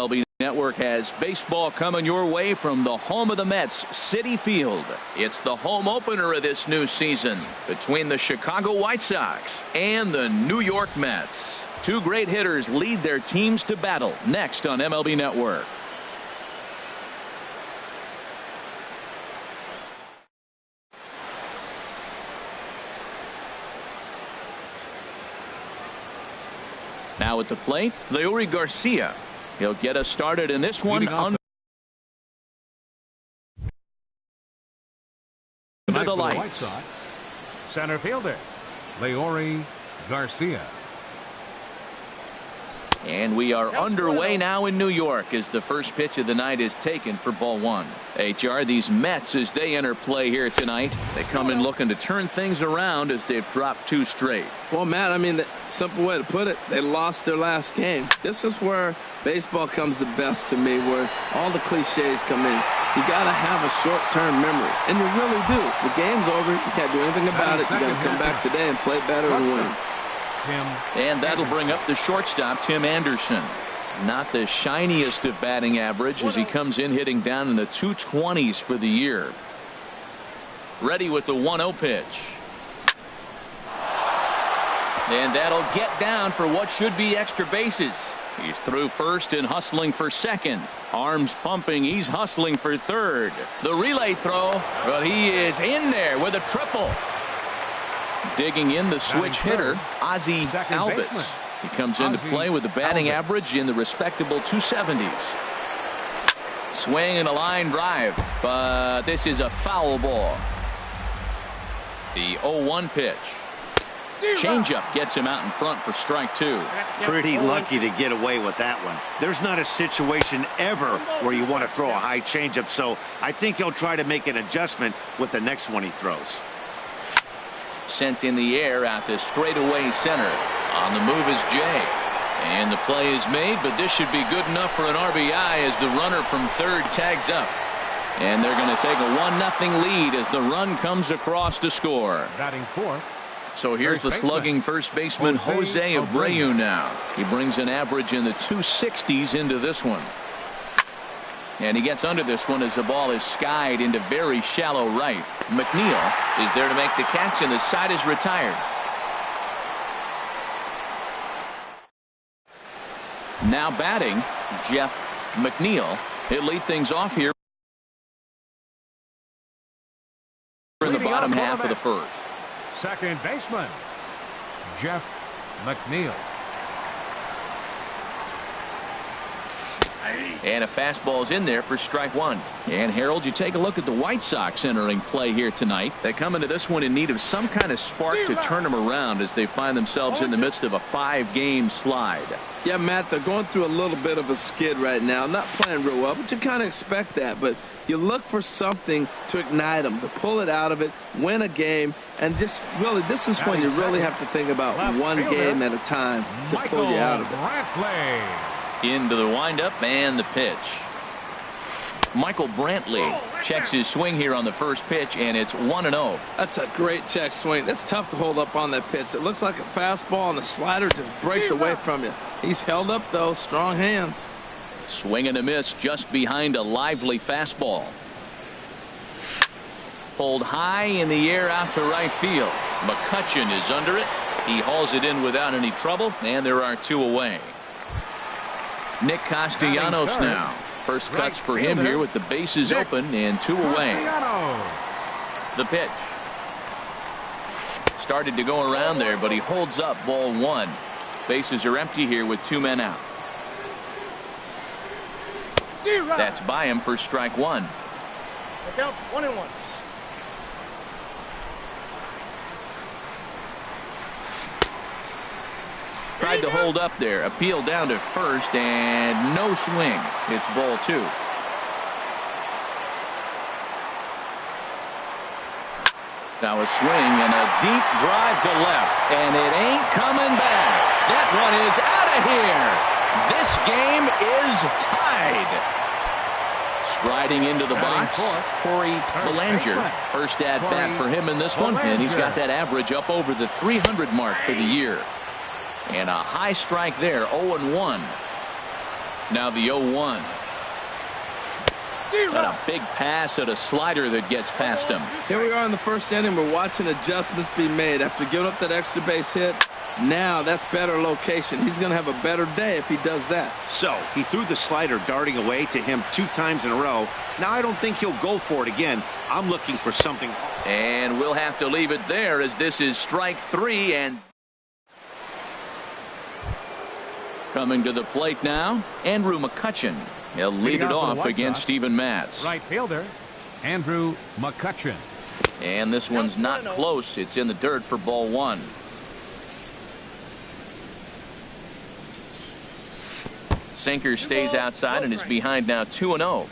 MLB Network has baseball coming your way from the home of the Mets, Citi Field. It's the home opener of this new season between the Chicago White Sox and the New York Mets. Two great hitters lead their teams to battle next on MLB Network. Now at the plate, Leury Garcia. He'll get us started in this one under the lights. White Sox, center fielder Leury Garcia. And we are underway now in New York as the first pitch of the night is taken for ball one. HR, these Mets, as they enter play here tonight, they come in looking to turn things around as they've dropped two straight. Well, Matt, I mean, the simple way to put it, they lost their last game. This is where baseball comes the best to me, where all the cliches come in. You got to have a short-term memory, and you really do. The game's over. You can't do anything about it. You got to come back today and play better and win. And that'll bring up the shortstop, Tim Anderson. Not the shiniest of batting average as he comes in hitting down in the 220s for the year. Ready with the 1-0 pitch. And that'll get down for what should be extra bases. He's through first and hustling for second. Arms pumping. He's hustling for third. The relay throw, but he is in there with a triple. Digging in the switch hitter, Ozzie Albies. He comes into play with a batting average in the respectable 270s. Swing and a line drive, but this is a foul ball. The 0-1 pitch. Changeup gets him out in front for strike two. Pretty lucky to get away with that one. There's not a situation ever where you want to throw a high changeup, so I think he'll try to make an adjustment with the next one he throws. Sent in the air out to straightaway center. On the move is Jay. And the play is made, but this should be good enough for an RBI as the runner from third tags up. And they're going to take a 1-0 lead as the run comes across to score. Batting fourth. So here's the slugging first baseman Jose Abreu now. He brings an average in the 260s into this one. And he gets under this one as the ball is skied into very shallow right. McNeil is there to make the catch, and the side is retired. Now batting, Jeff McNeil. He'll lead things off here in the bottom half of the first. Second baseman Jeff McNeil. And a fastball's in there for strike one. And Harold, you take a look at the White Sox entering play here tonight. They come into this one in need of some kind of spark to turn them around as they find themselves in the midst of a 5-game slide. Yeah, Matt, they're going through a little bit of a skid right now. Not playing real well, but you kind of expect that. But you look for something to ignite them, to pull it out of it, win a game, and just really, this is when you really have to think about one game at a time to pull you out of it. Into the windup and the pitch. Michael Brantley checks his swing here on the first pitch, and it's 1-0. That's a great check swing. That's tough to hold up on that pitch. It looks like a fastball, and the slider just breaks away from you. He's held up, though. Strong hands. Swing and a miss just behind a lively fastball. Pulled high in the air out to right field. McCutchen is under it. He hauls it in without any trouble, and there are two away. Nick Castellanos now. First cuts for him here with the bases open and two away. The pitch. Started to go around there, but he holds up ball one. Bases are empty here with two men out. That's by him for strike one. The count's 1-1. Tried to hold up there. Appeal down to first, and no swing. It's ball two. Now a swing and a deep drive to left, and it ain't coming back. That one is out of here. This game is tied. Striding into the box, Corey Belanger. First at bat for him in this one, and he's got that average up over the 300 mark for the year. And a high strike there, 0-1. Now the 0-1. And a big pass at a slider that gets past him. Here we are in the first inning. We're watching adjustments be made after giving up that extra base hit. Now that's better location. He's going to have a better day if he does that. So he threw the slider darting away to him 2 times in a row. Now I don't think he'll go for it again. I'm looking for something. And we'll have to leave it there as this is strike 3. And coming to the plate now, Andrew McCutchen. He'll lead it off against Steven Matz. Right fielder, Andrew McCutchen. And this one's not close. It's in the dirt for ball 1. Sinker stays outside and is behind now 2-0.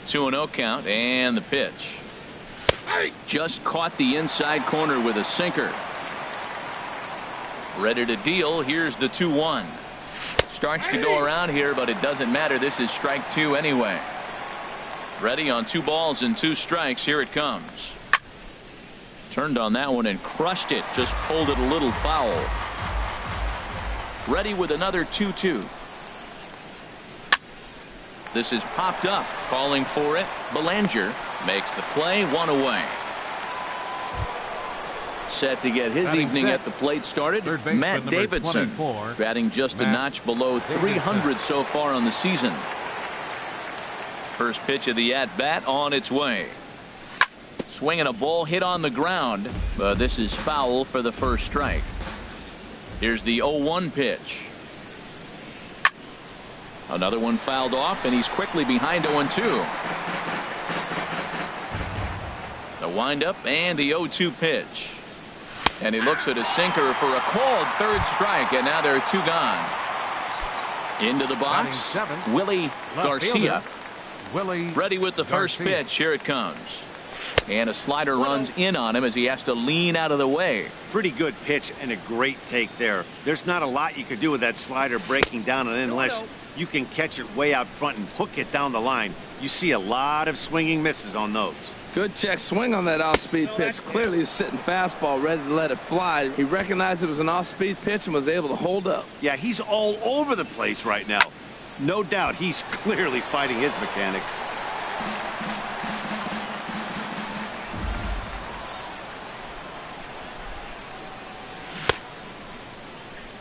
2-0 count and the pitch. Just caught the inside corner with a sinker. Ready to deal. Here's the 2-1. Starts to go around here, but it doesn't matter. This is strike 2 anyway. Ready on 2 balls and 2 strikes. Here it comes. Turned on that one and crushed it. Just pulled it a little foul. Ready with another 2-2. This is popped up. Calling for it. Belanger makes the play. 1 away. Set to get his evening at the plate started. Matt Davidson batting just a notch below 300 so far on the season. First pitch of the at-bat on its way. Swinging a ball hit on the ground, but this is foul for the first strike. Here's the 0-1 pitch. Another one fouled off, and he's quickly behind 0-2. The windup and the 0-2 pitch. And he looks at a sinker for a called 3rd strike, and now there are 2 gone. Into the box, Willie Garcia. Ready with the first pitch. Here it comes. And a slider runs in on him as he has to lean out of the way. Pretty good pitch and a great take there. There's not a lot you could do with that slider breaking down unless you can catch it way out front and hook it down the line. You see a lot of swinging misses on those. Good check swing on that off-speed pitch. Clearly a sitting fastball ready to let it fly. He recognized it was an off-speed pitch and was able to hold up. Yeah, he's all over the place right now. No doubt he's clearly fighting his mechanics.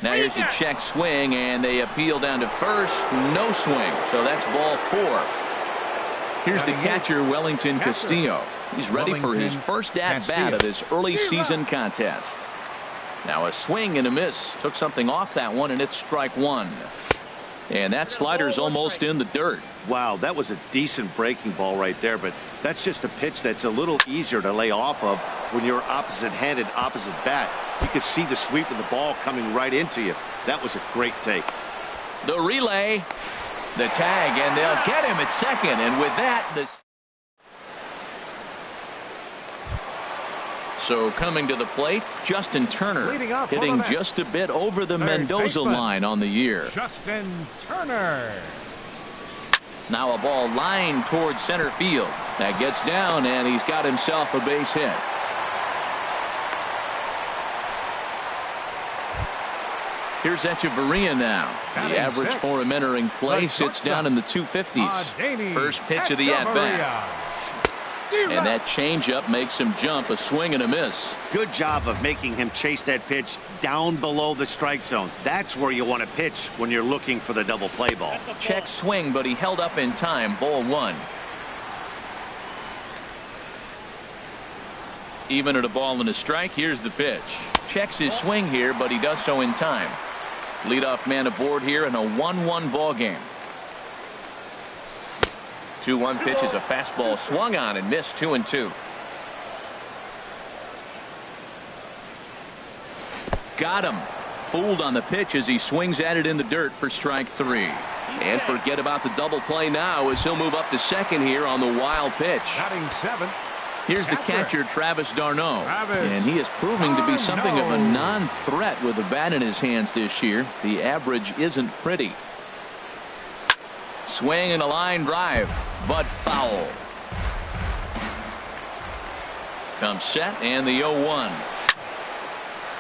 Now here's a check swing, and they appeal down to first. No swing, so that's ball 4. Here's the catcher, Wellington Castillo. He's ready for his first at-bat of this early season contest. Now a swing and a miss. Took something off that one, and it's strike 1. And that slider's almost in the dirt. Wow, that was a decent breaking ball right there, but that's just a pitch that's a little easier to lay off of when you're opposite-handed, opposite bat. You could see the sweep of the ball coming right into you. That was a great take. The relay, the tag, and they'll get him at second. And with that, so coming to the plate, Justin Turner hitting just a bit over the Mendoza line on the year. Justin Turner. Now a ball lined towards center field. That gets down, and he's got himself a base hit. Here's Echeverria now. The average for him entering play sits down in the 250s. First pitch of the at-bat. And that changeup makes him jump. A swing and a miss. Good job of making him chase that pitch down below the strike zone. That's where you want to pitch when you're looking for the double play ball. Check swing, but he held up in time. Ball 1. Even at a ball and a strike, here's the pitch. Checks his swing here, but he does so in time. Leadoff man aboard here in a 1-1 ball game. 2-1 pitch is a fastball swung on and missed. 2-2. Got him. Fooled on the pitch as he swings at it in the dirt for strike 3. And forget about the double play now as he'll move up to second here on the wild pitch. Batting 7. Here's the catcher, Travis d'Arnaud. And he is proving to be something of a non-threat with the bat in his hands this year. The average isn't pretty. Swing and a line drive, but foul. Comes set and the 0-1.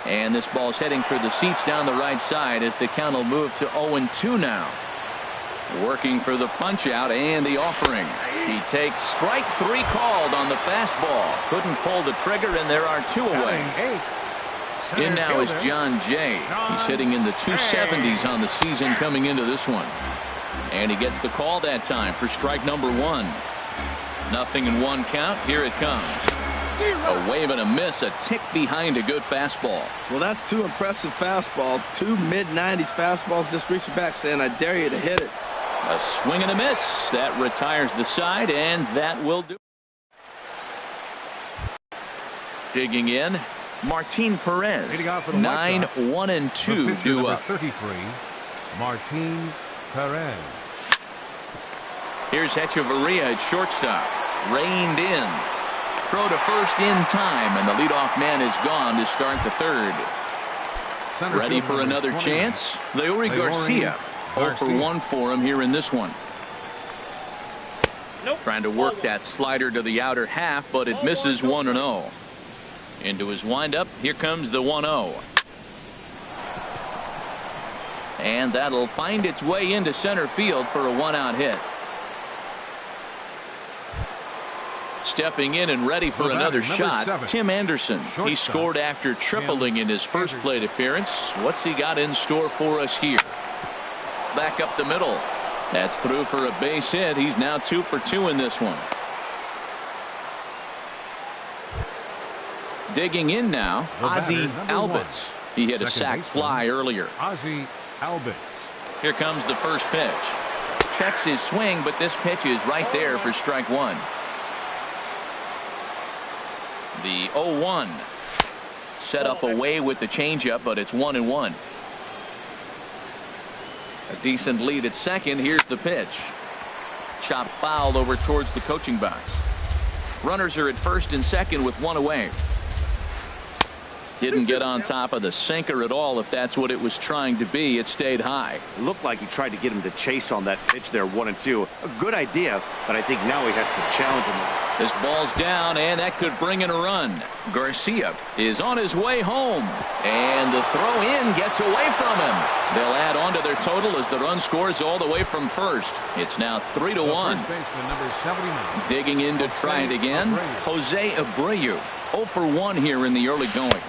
And this ball's heading for the seats down the right side as the count will move to 0-2 now. Working for the punch out and the offering. He takes strike 3 called on the fastball. Couldn't pull the trigger, and there are 2 away. In now is John Jay. He's hitting in the 270s on the season coming into this one. And he gets the call that time for strike number 1. 0-1 count. Here it comes. A wave and a miss, a tick behind a good fastball. Well, that's 2 impressive fastballs. 2 mid-90s fastballs just reaching back saying, I dare you to hit it. A swing and a miss. That retires the side, and that will do. Digging in, Martin Perez. 9-1-2 due up. 33, Martin Perez. Here's Hechavarria at shortstop. Reined in. Throw to first in time, and the leadoff man is gone to start the 3rd. Ready for another chance? Leury Garcia. 0-for-1 for him here in this one. Trying to work that slider to the outer half, but it misses 1-0. Into his windup. Here comes the 1-0. And that'll find its way into center field for a 1-out hit. Stepping in and ready for another shot, 7, Tim Anderson. He scored after tripling in his first plate appearance. What's he got in store for us here? Back up the middle. That's through for a base hit. He's now 2 for 2 in this one. Digging in now, Ozzie Albies. He hit a sac fly earlier. Ozzie Albies. Here comes the first pitch. Checks his swing, but this pitch is right there for strike 1. The 0-1. Set up away with the changeup, but it's 1-1. A decent lead at second. Here's the pitch. Chop foul over towards the coaching box. Runners are at first and second with 1 away. Didn't get on top of the sinker at all. If that's what it was trying to be, it stayed high. It looked like he tried to get him to chase on that pitch there, 1-2. A good idea, but I think now he has to challenge him. This ball's down, and that could bring in a run. Garcia is on his way home, and the throw in gets away from him. They'll add on to their total as the run scores all the way from first. It's now 3-1. Digging in to try it again, Jose Abreu. 0-for-1 here in the early going.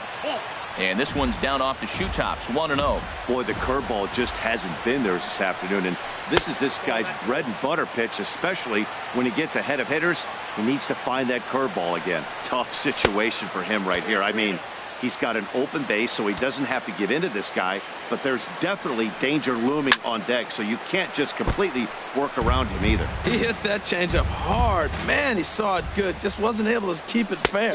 And this one's down off the shoe tops, 1-0. Boy, the curveball just hasn't been there this afternoon, and this is this guy's bread and butter pitch, especially when he gets ahead of hitters. He needs to find that curveball again. Tough situation for him right here. I mean, he's got an open base, so he doesn't have to give in to this guy, but there's definitely danger looming on deck, so you can't just completely work around him either. He hit that changeup hard. Man, he saw it good. Just wasn't able to keep it fair.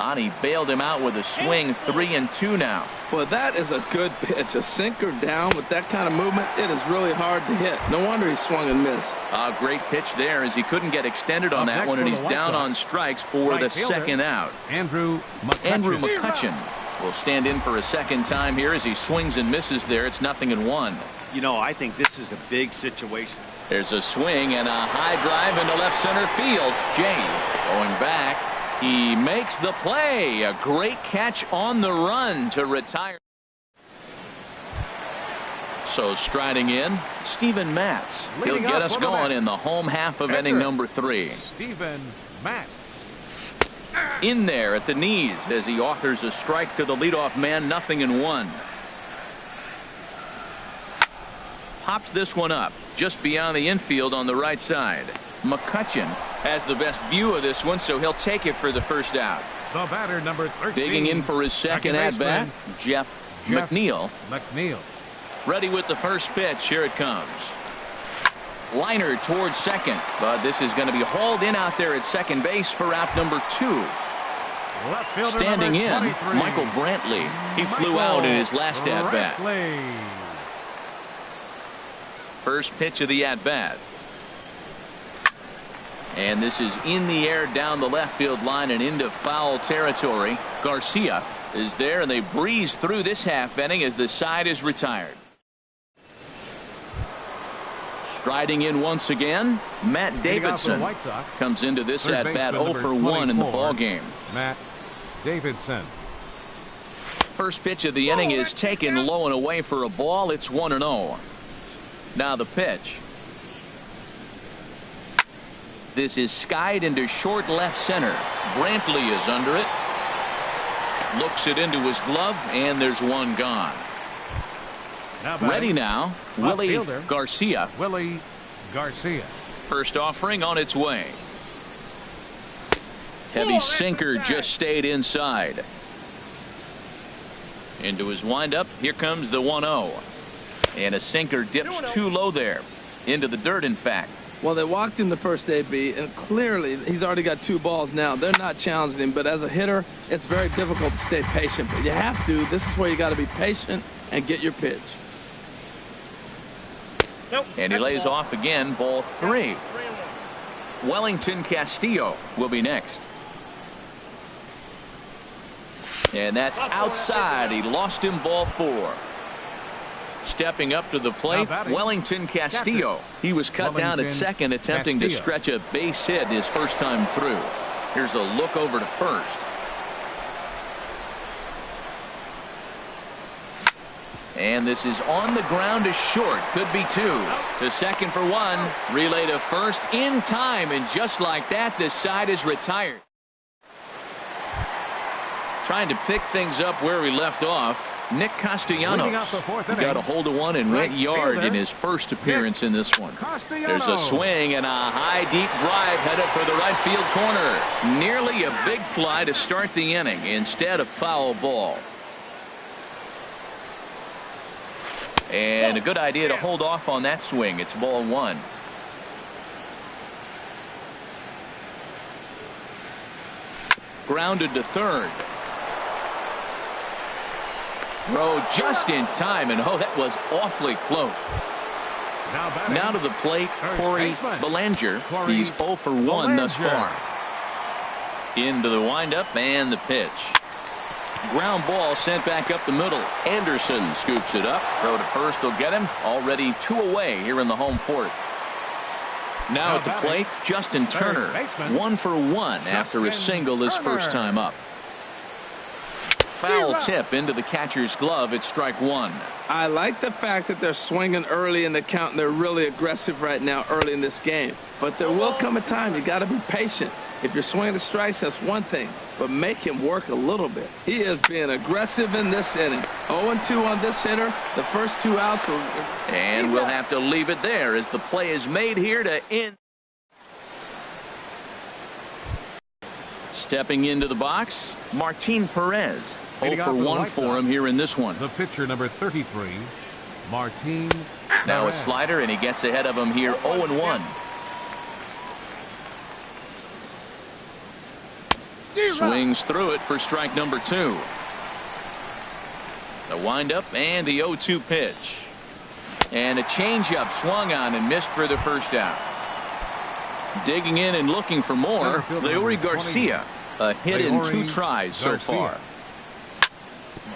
Ani bailed him out with a swing. 3-2 now. Well, that is a good pitch. A sinker down with that kind of movement, it is really hard to hit. No wonder he swung and missed. A great pitch there as he couldn't get extended on that one, and he's down on strikes for the second out. Andrew McCutchen will stand in for a second time here as he swings and misses there. It's 0-1. You know, I think this is a big situation. There's a swing and a high drive into left center field. Jay going back. He makes the play. A great catch on the run to retire. So striding in, Steven Matz. He'll get us going in the home half of inning number 3. Steven Matz. In there at the knees as he offers a strike to the leadoff man. 0-1. Pops this one up just beyond the infield on the right side. McCutchen has the best view of this one, so he'll take it for the first out. The batter, number 13. Digging in for his second at-bat, Jeff McNeil. Ready with the first pitch. Here it comes. Liner towards second, but this is going to be hauled in out there at second base for out number 2. Standing in, Michael Brantley. He flew out in his last at-bat. First pitch of the at-bat. And this is in the air down the left field line and into foul territory. Garcia is there, and they breeze through this half inning as the side is retired. Striding in once again, Matt Davidson comes into this at bat 0-for-1 in the ball game. Matt Davidson. First pitch of the inning is taken low and away for a ball. It's 1-0. Now the pitch. This is skied into short left center. Brantley is under it. Looks it into his glove, and there's one gone. Ready now, Willie Garcia. Willie Garcia. First offering on its way. Heavy sinker just stayed inside. Into his windup. Here comes the 1-0. And a sinker dips too low there. Into the dirt, in fact. Well, they walked him the first AB, and clearly he's already got 2 balls now. They're not challenging him, but as a hitter, it's very difficult to stay patient. But you have to. This is where you got to be patient and get your pitch. And he lays off again, ball 3. Wellington Castillo will be next. And that's outside. He lost him, ball 4. Stepping up to the plate, Wellington Castillo. He was cut down at second, attempting to stretch a base hit his first time through. Here's a look over to first. And this is on the ground to short. Could be 2. To second for 1. Relay to first in time. And just like that, this side is retired. Trying to pick things up where we left off. Nick Castellanos got a hold of one and went yard in his first appearance in this one. There's a swing and a high deep drive headed for the right field corner. Nearly a big fly to start the inning instead of foul ball. And a good idea to hold off on that swing. It's ball 1. Grounded to third. Throw just in time, and that was awfully close. Now to the plate, Corey Belanger. He's 0 for 1 thus far. Into the windup and the pitch. Ground ball sent back up the middle. Anderson scoops it up. Throw to first will get him. Already 2 away here in the home fourth. Now at the plate, Justin Turner. 1 for 1 after a single his first time up. Foul tip into the catcher's glove. It's strike 1. I like the fact that they're swinging early in the count, and they're really aggressive right now early in this game. But there will come a time you got to be patient. If you're swinging the strikes, that's one thing, but make him work a little bit. He is being aggressive in this inning. 0-2 on this hitter. The first 2 outs will... And we'll have to leave it there as the play is made here to end. Stepping into the box, Martin Perez. 0 for 1 for him here in this one. The pitcher, number 33, Martin. Now a slider, and he gets ahead of him here, 0-1. Swings through it for strike number 2. The windup and the 0-2 pitch. And a changeup swung on and missed for the first out. Digging in and looking for more, Leury Garcia. A hit in 2 tries so far.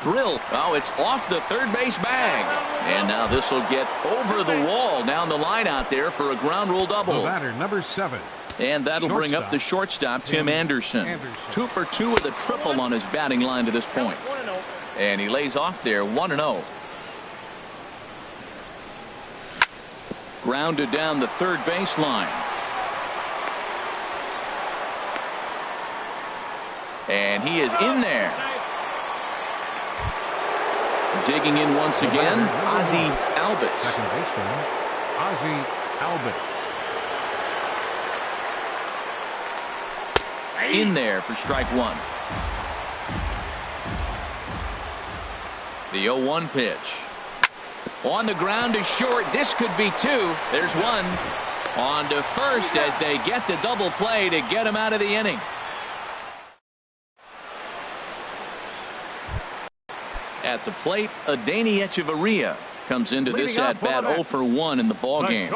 Drill. Oh, it's off the third base bag. And now this will get over the wall down the line out there for a ground rule double. The batter, number 7. And that'll bring up the shortstop, Tim Anderson. 2 for 2 with a triple on his batting line to this point. And he lays off there, 1-0. Grounded down the third baseline. And he is in there. Digging in once again, Ozzie Albies. Second baseman, Ozzie Albies. In there for strike 1. The 0-1 pitch. On the ground to short. This could be 2. There's 1. On to first as they get the double play to get him out of the inning. At the plate, Adeiny Echeverria comes into this at-bat 0 for 1 in the ballgame.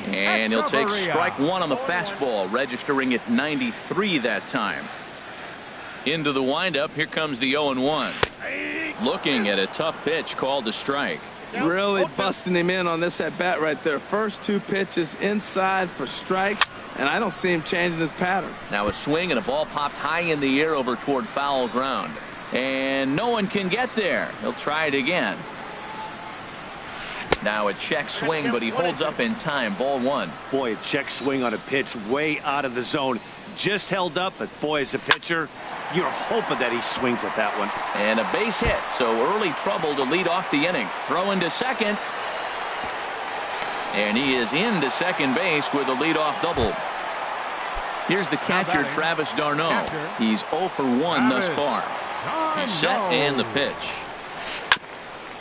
And he'll take strike 1 on the fastball, registering at 93 that time. Into the windup, here comes the 0-1. Looking at a tough pitch called a strike. Really busting him in on this at-bat right there. First 2 pitches inside for strikes, and I don't see him changing his pattern. Now a swing and a ball popped high in the air over toward foul ground. And no one can get there. He'll try it again. Now a check swing, but he holds up in time. Ball 1. Boy, a check swing on a pitch way out of the zone. Just held up, but boy, as a pitcher, you're hoping that he swings at that one. And a base hit, so early trouble to lead off the inning. Throw into second. And he is into second base with a leadoff double. Here's the catcher, Travis d'Arnaud. He's 0 for 1 thus far. He's set and the pitch.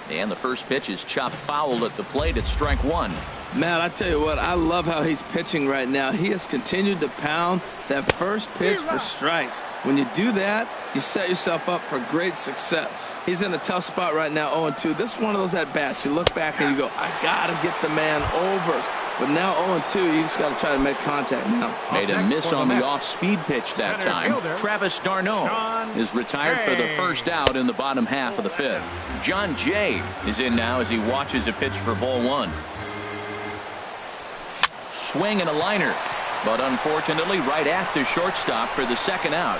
And the first pitch is chopped foul at the plate at strike 1. Man, I tell you what, I love how he's pitching right now. He has continued to pound that first pitch for strikes. When you do that, you set yourself up for great success. He's in a tough spot right now, 0-2. This is one of those at-bats. You look back and you go, I got to get the man over. But now 0-2, you just got to try to make contact now. Made a miss on the off-speed pitch that time. Travis d'Arnaud is retired for the first out in the bottom half of the 5th. John Jay is in now as he watches a pitch for ball 1. Swing and a liner, but unfortunately right after shortstop for the second out.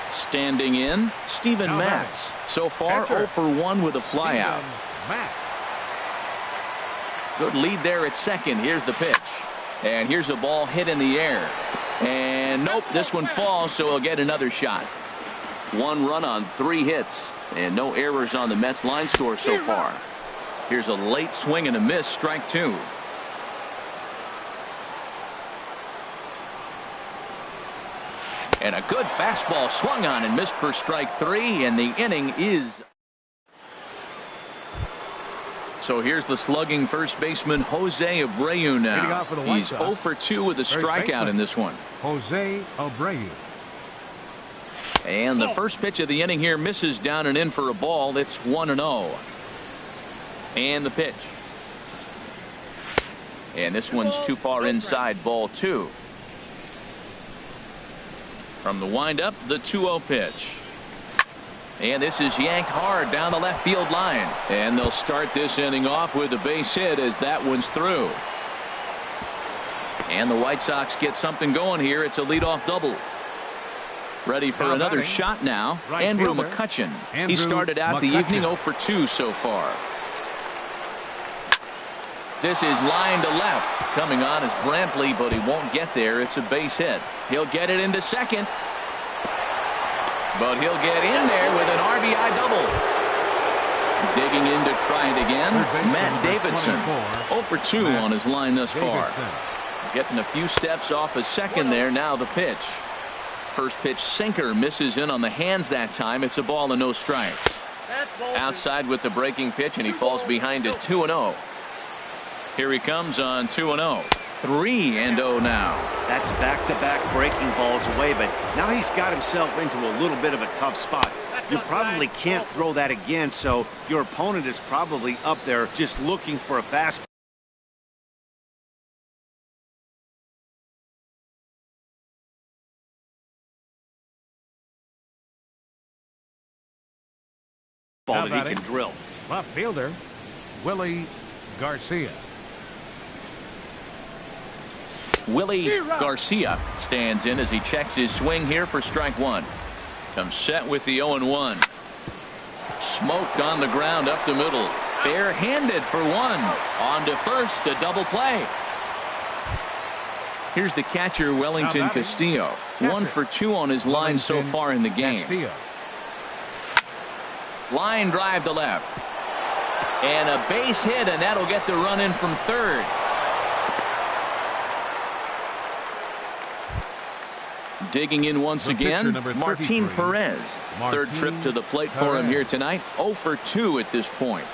Standing in, Steven Matz. So far 0 for 1 with a flyout. Good lead there at second. Here's the pitch. And here's a ball hit in the air. And nope, this one falls, so he'll get another shot. 1 run on 3 hits. And no errors on the Mets line score so far. Here's a late swing and a miss, strike 2. And a good fastball swung on and missed for strike 3, and the inning is. So here's the slugging first baseman Jose Abreu now. He's 0 for 2 with a strikeout in this one. Jose Abreu. And the first pitch of the inning here misses down and in for a ball. It's 1-0. And the pitch. And this one's too far inside, ball 2. From the windup, the 2-0 pitch. And this is yanked hard down the left field line. And they'll start this inning off with a base hit as that one's through. And the White Sox get something going here. It's a leadoff double. Ready for another shot now. Andrew McCutchen. He started out the evening 0 for 2 so far. This is line to left. Coming on is Brantley, but he won't get there. It's a base hit. He'll get it into second. But he'll get in there with an RBI double. Digging in to try it again. Matt Davidson. 0 for 2 on his line thus far. Getting a few steps off a second there. Now the pitch. First pitch sinker misses in on the hands that time. It's a ball and no strikes. Outside with the breaking pitch, and he falls behind at 2-0. Here he comes on 2-0. 3-0 now. That's back-to-back breaking balls away, but now he's got himself into a little bit of a tough spot. You probably can't throw that again, so your opponent is probably up there just looking for a fastball. Ball that he can drill. Left fielder, Willie Garcia. Willie Garcia stands in as he checks his swing here for strike 1. Comes set with the 0-1. Smoked on the ground up the middle. Barehanded for 1. On to first, a double play. Here's the catcher, Wellington Castillo. 1 for 2 on his line so far in the game. Line drive to left. And a base hit, and that'll get the run in from third. Digging in once again, Martin Perez. Third trip to the plate for him here tonight. 0 for 2 at this point.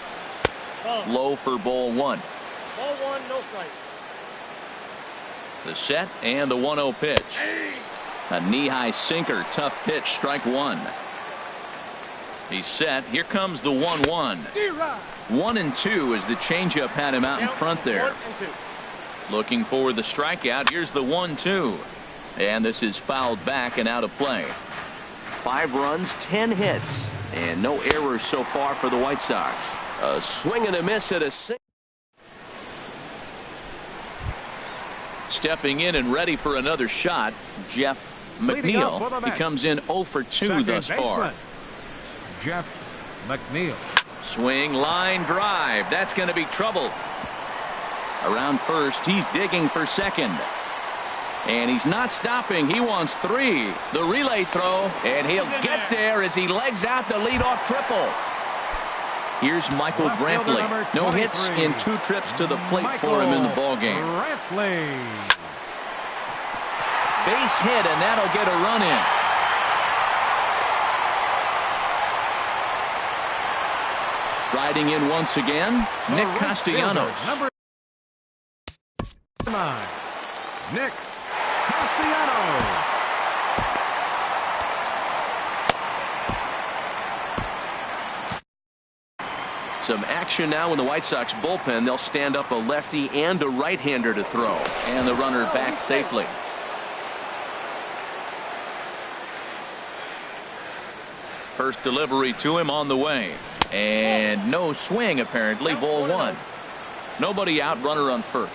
Low for ball 1. Ball 1, no strike. The set and the 1-0 pitch. A knee-high sinker, tough pitch, strike 1. He's set. Here comes the 1-1. 1-2 as the changeup had him out in front there. Looking for the strikeout. Here's the 1-2. And this is fouled back and out of play. 5 runs, 10 hits, and no errors so far for the White Sox. A swing and a miss at a single. Stepping in and ready for another shot, Jeff McNeil, he comes in 0 for 2 thus far. Jeff McNeil. Swing, line drive. That's going to be trouble. Around first, he's digging for second. And he's not stopping. He wants 3. The relay throw, and he'll get there as he legs out the leadoff triple. Here's Michael Brantley. No hits in 2 trips to the plate for him in the ballgame. Brantley. Base hit, and that'll get a run in. Riding in once again, Nick Castellanos. Number 9, Nick Castellanos. Some action now in the White Sox bullpen. They'll stand up a lefty and a right-hander to throw, and the runner back safely. First delivery to him on the way, and no swing apparently. Ball 1. Nobody out, runner on first.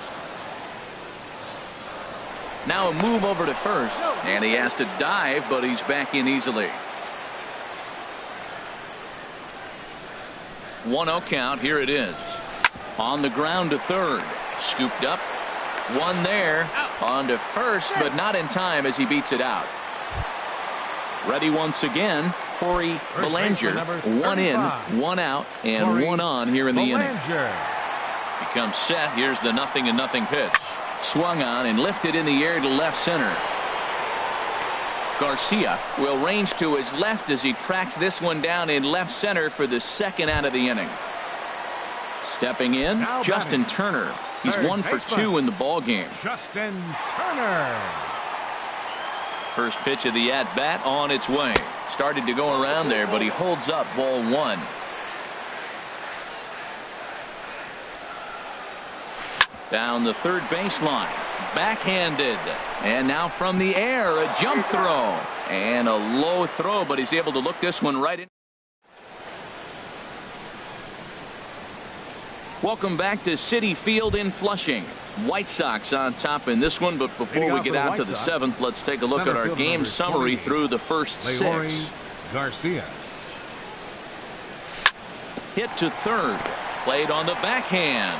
Now a move over to first, and he has to dive, but he's back in easily. 1-0 count. Here it is. On the ground to third. Scooped up. One there. On to first, but not in time as he beats it out. Ready once again. Corey Belanger. 1 in, 1 out, and Corey 1 on here in the inning. Becomes set. Here's the 0-0 pitch. Swung on and lifted in the air to left center. Garcia will range to his left as he tracks this one down in left center for the 2nd out of the inning. Stepping in, now Justin Turner. He's 1 for 2 in the ball game. Justin Turner. First pitch of the at-bat on its way. Started to go around there, but he holds up. Ball 1. Down the third baseline. Backhanded. And now from the air, a jump throw. And a low throw, but he's able to look this one right in. Welcome back to Citi Field in Flushing. White Sox on top in this one, but before we get out to the 7th, let's take a look at our game summary through the first 6. Garcia. Hit to third. Played on the backhand.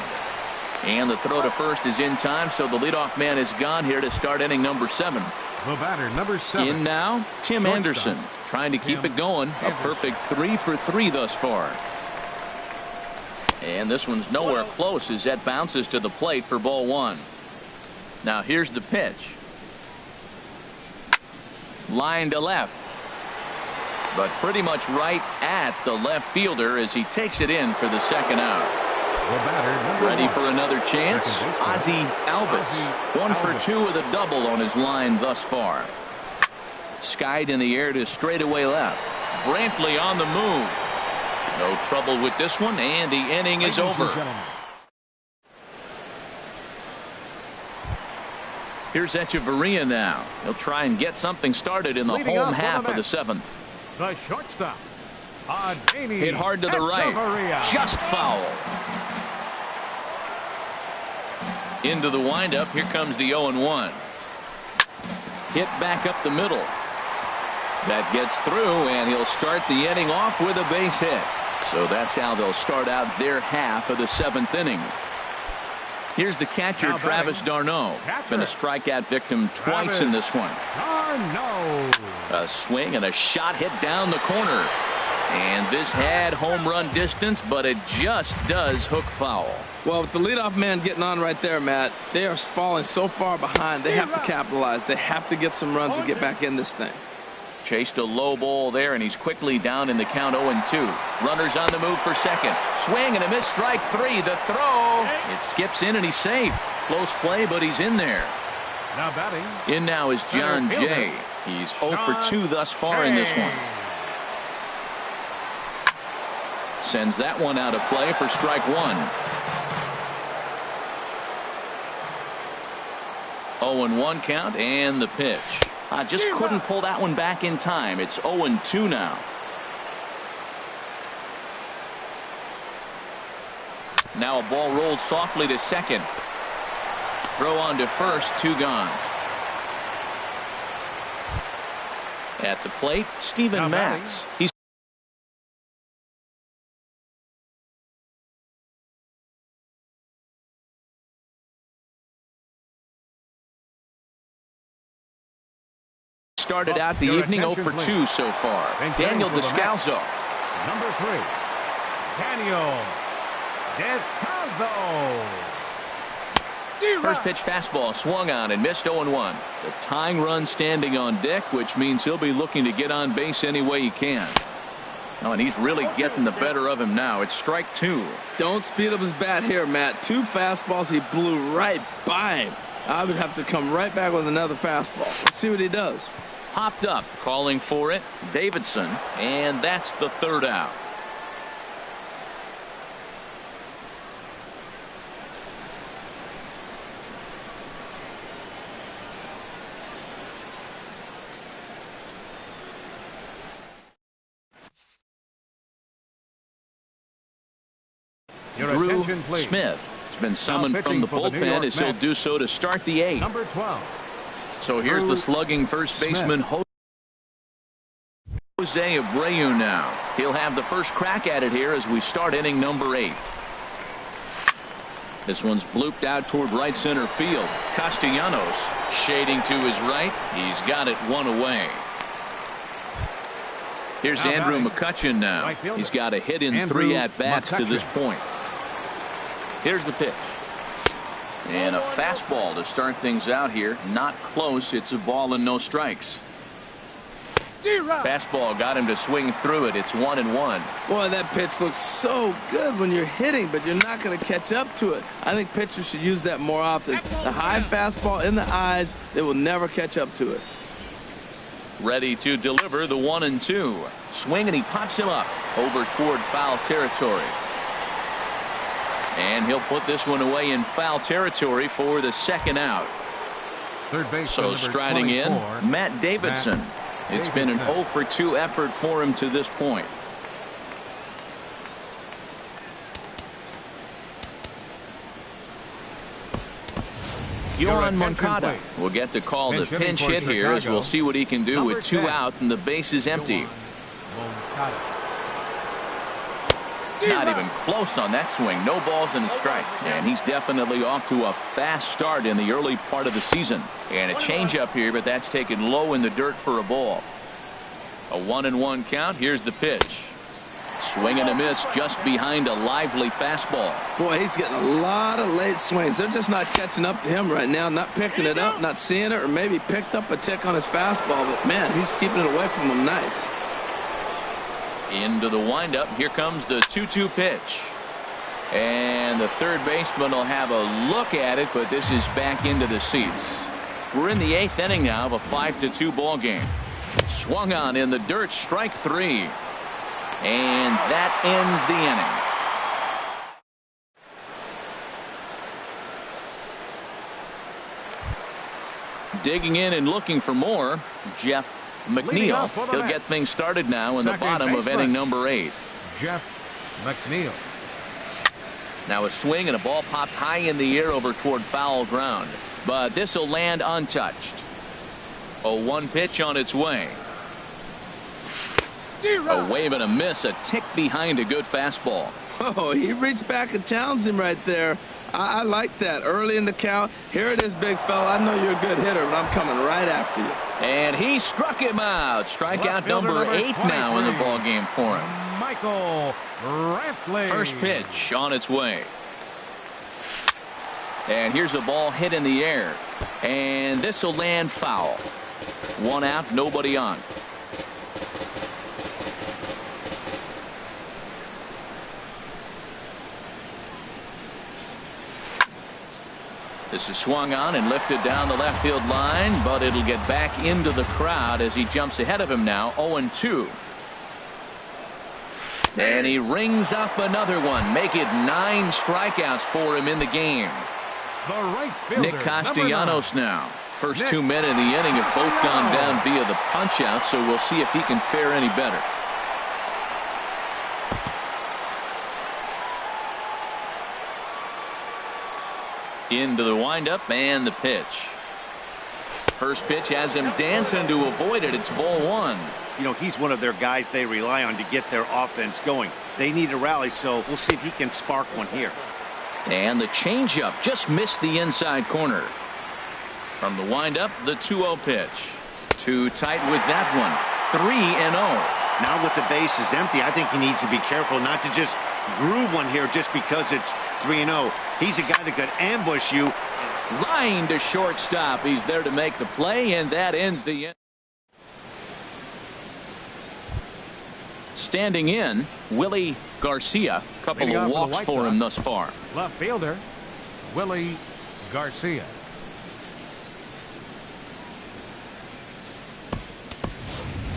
And the throw to first is in time, so the leadoff man is gone here to start inning number 7. The batter, number 7. In now, Tim Anderson, trying to keep it going. A perfect 3 for 3 thus far. And this one's nowhere close as that bounces to the plate for ball 1. Now here's the pitch. Line to left. But pretty much right at the left fielder as he takes it in for the 2nd out. Ready for another chance. Ozzie Alvis. 1 for 2 with a double on his line thus far. Skied in the air to straightaway left. Brantley on the move. No trouble with this one, and the inning is over. Here's Echeverria now. He'll try and get something started in the home half of the 7th. The shortstop. Hit hard to the right. Just foul. Into the windup. Here comes the 0-1. Hit back up the middle. That gets through, and he'll start the inning off with a base hit. So that's how they'll start out their half of the 7th inning. Here's the catcher, Travis d'Arnaud. Been a strikeout victim twice in this one. A swing and a shot hit down the corner. And this had home run distance, but it just does hook foul. Well, with the leadoff man getting on right there, Matt, they are falling so far behind. They have to capitalize. They have to get some runs to get back in this thing. Chased a low ball there, and he's quickly down in the count 0-2. Runners on the move for second. Swing and a miss, strike 3. The throw. It skips in, and he's safe. Close play, but he's in there. Now batting. In now is John Jay. He's 0 for 2 thus far in this one. Sends that one out of play for strike 1. 0-1 count and the pitch. I just couldn't pull that one back in time. It's 0-2 now. Now a ball rolled softly to second. Throw on to first, 2 gone. At the plate, Steven Now Matz. He's started out the evening 0 for 2 so far. Daniel Descalzo. Number 3, Daniel Descalzo. First pitch fastball swung on and missed 0-1. The tying run standing on deck, which means he'll be looking to get on base any way he can. Oh, and he's really getting the better of him now. It's strike 2. Don't speed up his bat here, Matt. 2 fastballs, he blew right by him. I would have to come right back with another fastball. Let's see what he does. Popped up, calling for it, Davidson, and that's the 3rd out. Drew Smith has been summoned from the bullpen as he'll do so to start the 8th. Number 12. So here's the slugging first baseman Jose Abreu now. He'll have the first crack at it here as we start inning number 8. This one's blooped out toward right center field. Castellanos shading to his right. He's got it 1 away. Here's Andrew McCutchen now. He's got a hit in 3 at-bats to this point. Here's the pitch. And a fastball to start things out here. Not close. It's a ball and no strikes. Fastball got him to swing through it. It's 1-1. Boy, that pitch looks so good when you're hitting, but you're not going to catch up to it. I think pitchers should use that more often. The high fastball in the eyes, they will never catch up to it. Ready to deliver the 1-2. Swing, and he pops him up over toward foul territory. And he'll put this one away in foul territory for the 2nd out. Third base. So striding in, Matt Davidson. It's been an 0 for 2 effort for him to this point. Yohan Moncada will get the call to pinch hit here as we'll see what he can do with 2 out and the base is empty. Not even close on that swing. No balls and a strike. And he's definitely off to a fast start in the early part of the season. And a changeup here, but that's taken low in the dirt for a ball. A 1-1 count. Here's the pitch. Swing and a miss just behind a lively fastball. Boy, he's getting a lot of late swings. They're just not catching up to him right now. Not picking it up, not seeing it, or maybe picked up a tick on his fastball. But, man, he's keeping it away from him nice. Into the windup. Here comes the 2-2 pitch. And the third baseman will have a look at it, but this is back into the seats. We're in the 8th inning now of a 5-2 ball game. Swung on in the dirt, strike 3. And that ends the inning. Digging in and looking for more, Jeff McNeil. He'll get things started now in the bottom of inning number 8. Jeff McNeil. Now a swing and a ball popped high in the air over toward foul ground. But this will land untouched. A 1 pitch on its way. A wave and a miss, a tick behind a good fastball. Oh, he reached back and challenged him right there. I like that early in the count. Here it is, big fella. I know you're a good hitter, but I'm coming right after you. And he struck him out. Strikeout number 8 now in the ball game for him. Michael Brantley. First pitch on its way. And here's a ball hit in the air. And this will land foul. 1 out, nobody on. This is swung on and lifted down the left field line, but it'll get back into the crowd as he jumps ahead of him now. 0-2. And he rings up another one. Make it 9 strikeouts for him in the game. The right fielder, Nick Castellanos now. First 2 men in the inning have both gone down via the punch out, so we'll see if he can fare any better. Into the windup and the pitch. first pitch has him dancing to avoid it. It's ball one. You know, he's one of their guys they rely on to get their offense going. They need a rally, so we'll see if he can spark one here. And the changeup just missed the inside corner. From the windup, the 2-0 pitch. Too tight with that one. 3-0. Now with the base is empty, I think he needs to be careful not to just groove one here just because it's 3-0. He's a guy that could ambush you. Line to shortstop. He's there to make the play, and that ends the inning. Standing in, Willie Garcia. Couple of walks for him thus far. Left fielder, Willie Garcia.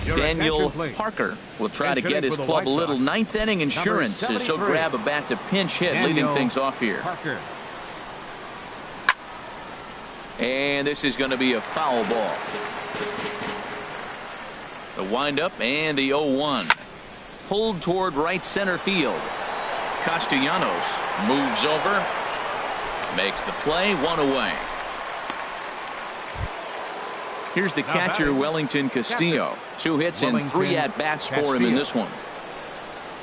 Daniel Parker will try to get his club a little ninth inning insurance as he'll grab a bat to pinch hit, leading things off here. Parker. And this is going to be a foul ball. The windup and the 0-1. Pulled toward right center field. Castellanos moves over. Makes the play, one away. Here's the catcher, Wellington Castillo. 2 hits and 3 at-bats for him in this one.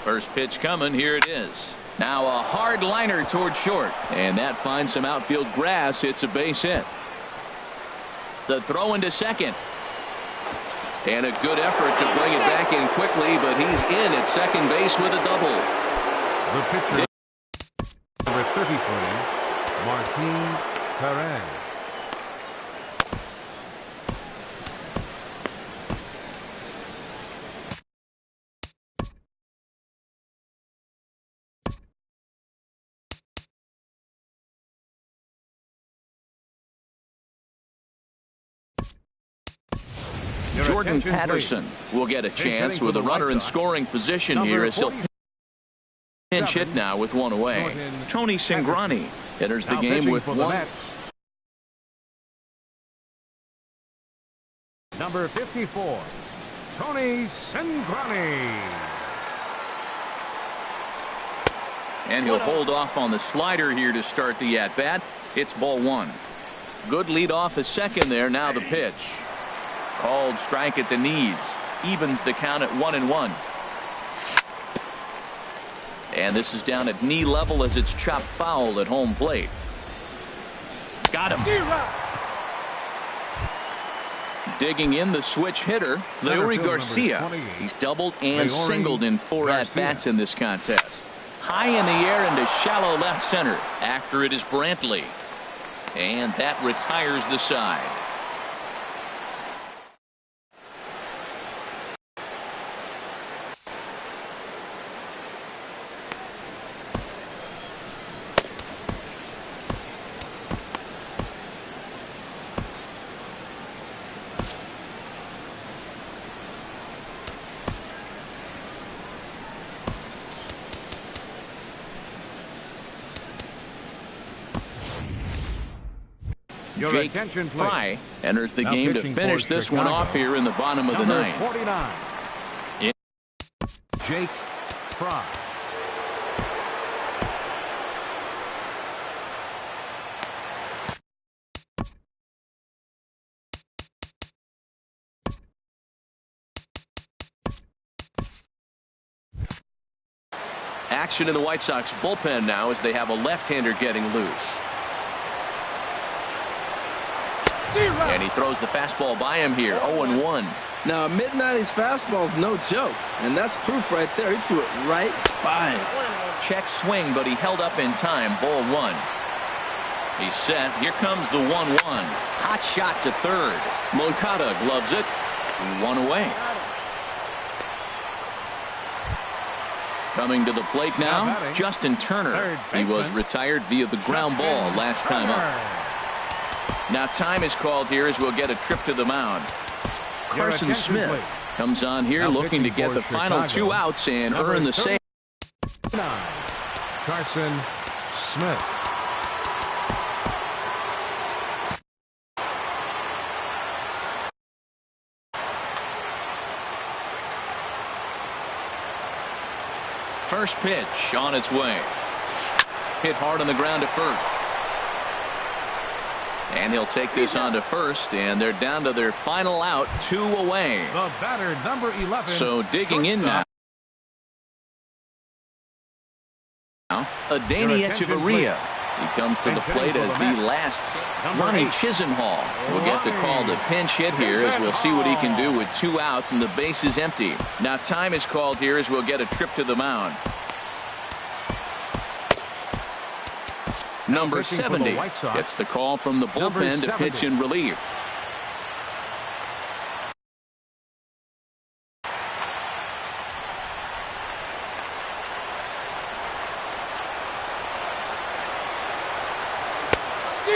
First pitch coming. Here it is. Now a hard liner toward short. And that finds some outfield grass. It's a base hit. The throw into second. And a good effort to bring it back in quickly, but he's in at second base with a double. The pitcher, number 33, Martin Perez. Jordan Patterson will get a chance with a runner in scoring position here as he'll pinch hit now with one away. Tony Cingrani enters the game with one. Number 54, Tony Cingrani. And he'll hold off on the slider here to start the at-bat. It's ball one. Good lead off a second there. Now the pitch. Called strike at the knees. Evens the count at 1-1. And this is down at knee level as it's chopped foul at home plate. Got him. Digging in the switch hitter, Leury Garcia. He's doubled and singled in 4 at-bats in this contest. High in the air into shallow left center. After it is Brantley. And that retires the side. Jake Fry enters the game to finish this one off here in the bottom of the ninth. 49. Jake Fry. Action in the White Sox bullpen now as they have a left-hander getting loose. And he throws the fastball by him here. 0-1. Now, a mid-90s fastball is no joke, and that's proof right there. He threw it right by him. Check swing, but he held up in time. Ball one. He's set. Here comes the 1-1. Hot shot to third. Moncada gloves it. 1 away. Coming to the plate now, Justin Turner. He was retired via the ground ball last time up. Now time is called here as we'll get a trip to the mound. Carson Smith comes on here looking to get the final 2 outs and earn the save. Carson Smith. First pitch on its way. Hit hard on the ground to first. And he'll take this on to first, and they're down to their final out, 2 away. The batter, number 11. So digging in now. Adani Echeverria. He comes to the plate as the last. Ronnie Chisenhall will get the call to pinch hit here as we'll see what he can do with 2 out and the base is empty. Now time is called here as we'll get a trip to the mound. Number 70 gets the call from the bullpen to pitch in relief.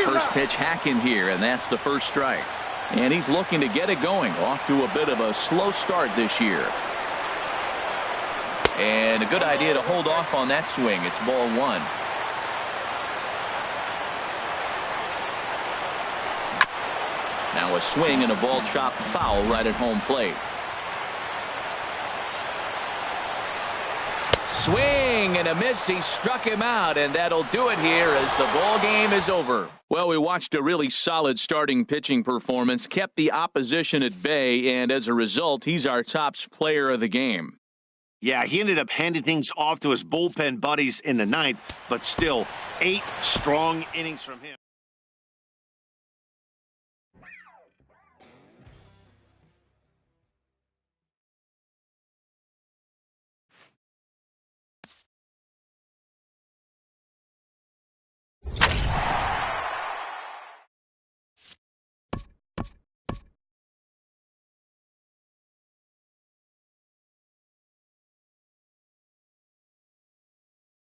First pitch hacking here, and that's the first strike. And he's looking to get it going. Off to a bit of a slow start this year. And a good idea to hold off on that swing. It's ball 1. Now a swing and a ball chopped foul right at home plate. Swing and a miss. He struck him out, and that'll do it here as the ball game is over. Well, we watched a really solid starting pitching performance, kept the opposition at bay, and as a result, he's our top player of the game. Yeah, he ended up handing things off to his bullpen buddies in the 9th, but still 8 strong innings from him.